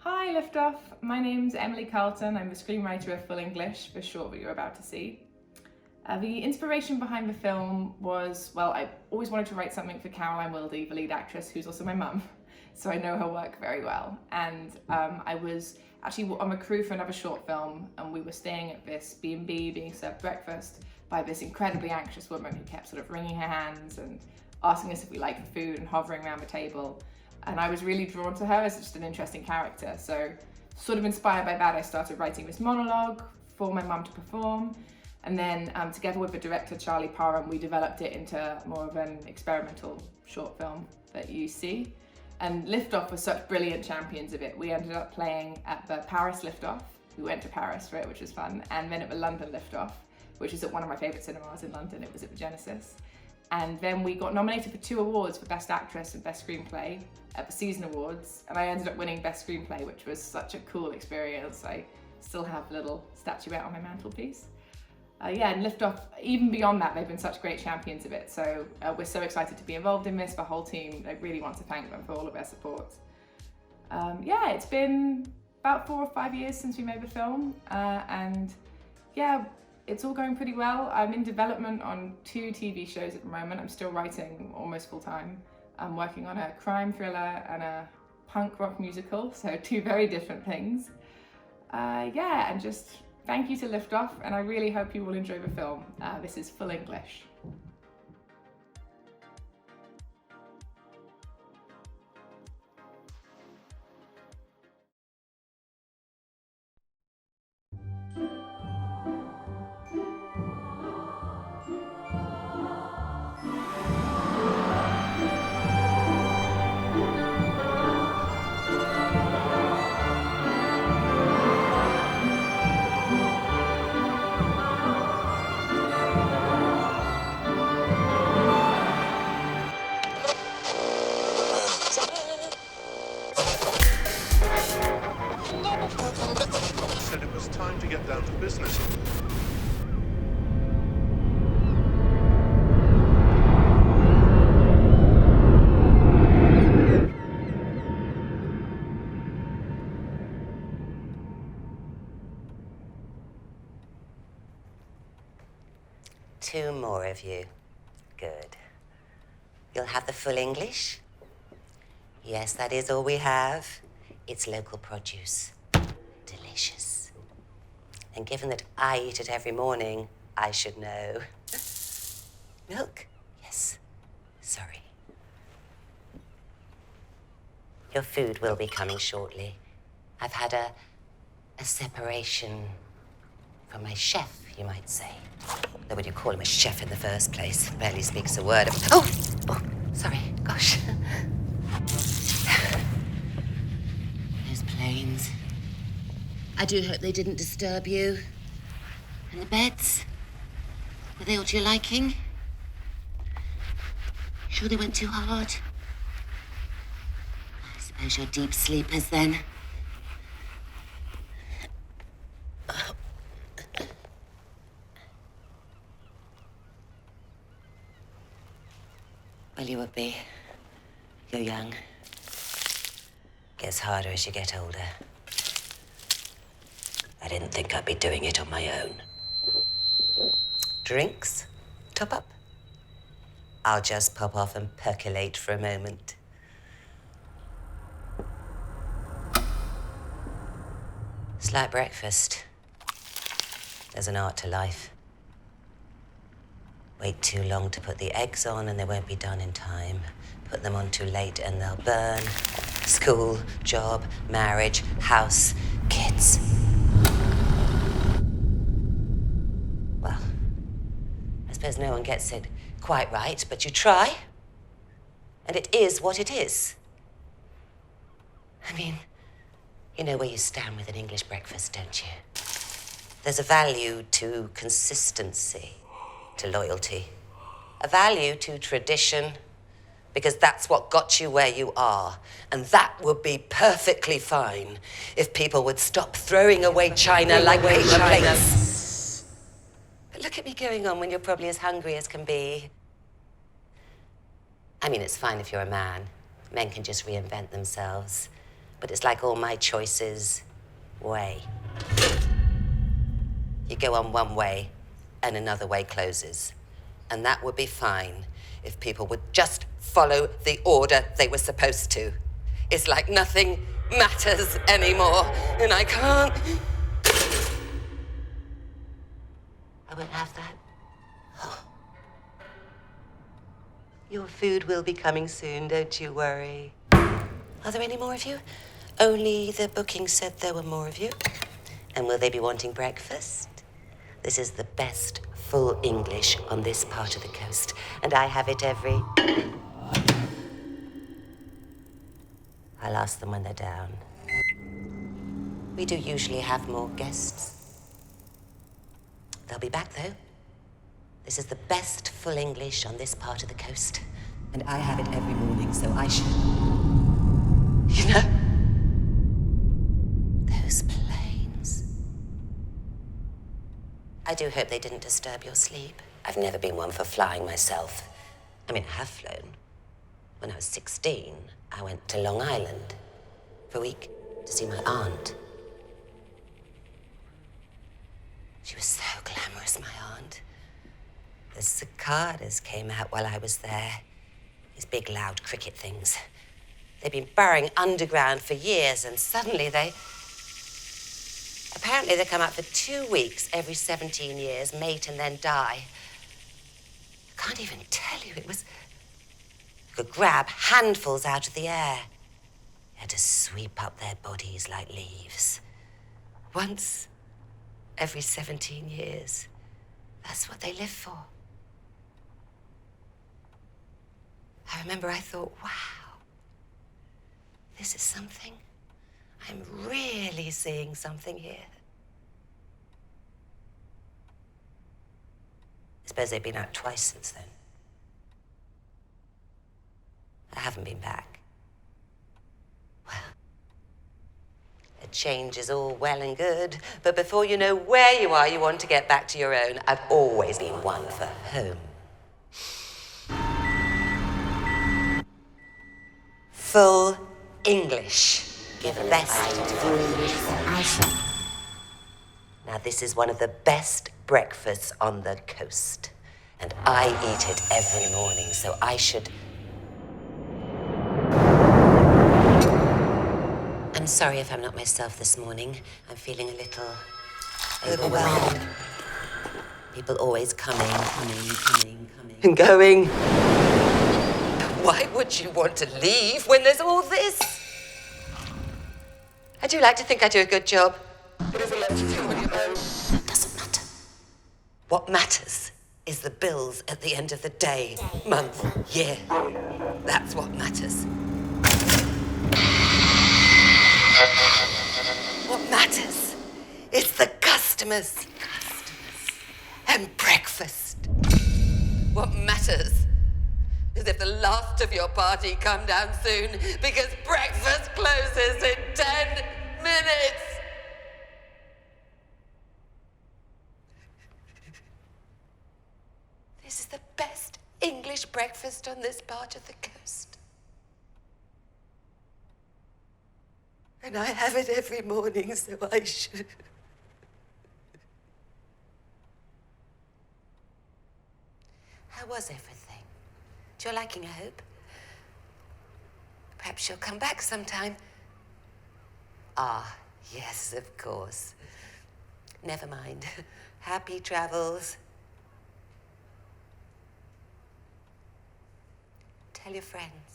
Hi Liftoff, my name's Emily Carlton. I'm the screenwriter of Full English, the short that you're about to see. The inspiration behind the film was, well, I always wanted to write something for Caroline Wilde, the lead actress, who's also my mum, so I know her work very well. And I was actually on the crew for another short film, and we were staying at this B&B being served breakfast by this incredibly anxious woman who kept sort of wringing her hands and asking us if we liked the food and hovering around the table. And I was really drawn to her as just an interesting character. So sort of inspired by that, I started writing this monologue for my mum to perform. And then together with the director, Charlie Parham, we developed it into more of an experimental short film that you see. And Liftoff was such brilliant champions of it. We ended up playing at the Paris Liftoff. We went to Paris for it, which was fun. And then at the London Liftoff, which is at one of my favorite cinemas in London. It was at the Genesis. And then we got nominated for 2 awards for Best Actress and Best Screenplay at the Season Awards. And I ended up winning Best Screenplay, which was such a cool experience. I still have a little statuette on my mantelpiece. Yeah, and Liftoff, even beyond that, they've been such great champions of it. So we're so excited to be involved in this, the whole team. I really want to thank them for all of their support. Yeah, it's been about 4 or 5 years since we made the film. And yeah, it's all going pretty well. I'm in development on 2 TV shows at the moment. I'm still writing almost full time. I'm working on a crime thriller and a punk rock musical, so 2 very different things. Yeah, and just thank you to Liftoff, and I really hope you will enjoy the film. This is Full English. Said it was time to get down to business. Two more of you. Good. You'll have the full English? Yes, that is all we have. It's local produce. Delicious. And given that I eat it every morning, I should know. Milk? Yes. Sorry. Your food will be coming shortly. I've had a separation from my chef, you might say. Though would you call him a chef in the first place? Barely speaks a word of... Oh, sorry, gosh. Those planes. I do hope they didn't disturb you. And the beds? Were they all to your liking? Sure they went too hard? I suppose you're deep sleepers then. Well, you would be. You're young. Gets harder as you get older. I didn't think I'd be doing it on my own. Drinks? Top up? I'll just pop off and percolate for a moment. It's like breakfast. There's an art to life. Wait too long to put the eggs on and they won't be done in time. Put them on too late and they'll burn. School, job, marriage, house, kids. Well, I suppose no one gets it quite right, but you try. And it is what it is. I mean, you know where you stand with an English breakfast, don't you? There's a value to consistency, to loyalty. A value to tradition, because that's what got you where you are. And that would be perfectly fine if people would stop throwing away china like paper plates. But look at me going on when you're probably as hungry as can be. I mean, it's fine if you're a man. Men can just reinvent themselves. But it's like all my choices, way. You go on one way, and another way closes. And that would be fine if people would just follow the order they were supposed to. It's like nothing matters anymore, and I can't. I won't have that. Oh. Your food will be coming soon, don't you worry. Are there any more of you? Only the booking said there were more of you. And will they be wanting breakfast? This is the best full English on this part of the coast, and I have it every... I'll ask them when they're down. We do usually have more guests. They'll be back, though. This is the best full English on this part of the coast, and I have it every morning, so I should... You know? Those planes. I do hope they didn't disturb your sleep. I've never been one for flying myself. I mean, I have flown. When I was 16, I went to Long Island for a week to see my aunt. She was so glamorous, my aunt. The cicadas came out while I was there. These big, loud cricket things. They'd been burrowing underground for years, and suddenly they... Apparently they come out for 2 weeks every 17 years, mate and then die. I can't even tell you, it was... You could grab handfuls out of the air. You had to sweep up their bodies like leaves. Once every 17 years. That's what they live for. I remember I thought, wow, this is something. I'm really seeing something here. I suppose they've been out twice since then. I haven't been back. Well, a change is all well and good, but before you know where you are, you want to get back to your own. I've always been one for home. Full English. Give best. Now, this is one of the best breakfasts on the coast, and I eat it every morning, so I should... I'm sorry if I'm not myself this morning. I'm feeling a little overwhelmed. People always coming, and going. Why would you want to leave when there's all this? I do like to think I do a good job. It doesn't matter. What matters is the bills at the end of the day, month, year. That's what matters. What matters is the customers. And breakfast. What matters is if the last of your party come down soon, because breakfast closes in 10 minutes. This is the best English breakfast on this part of the coast. And I have it every morning, so I should. How was everything? To your liking, I hope. Perhaps you'll come back sometime. Ah, yes, of course. Never mind. Happy travels. Tell your friends.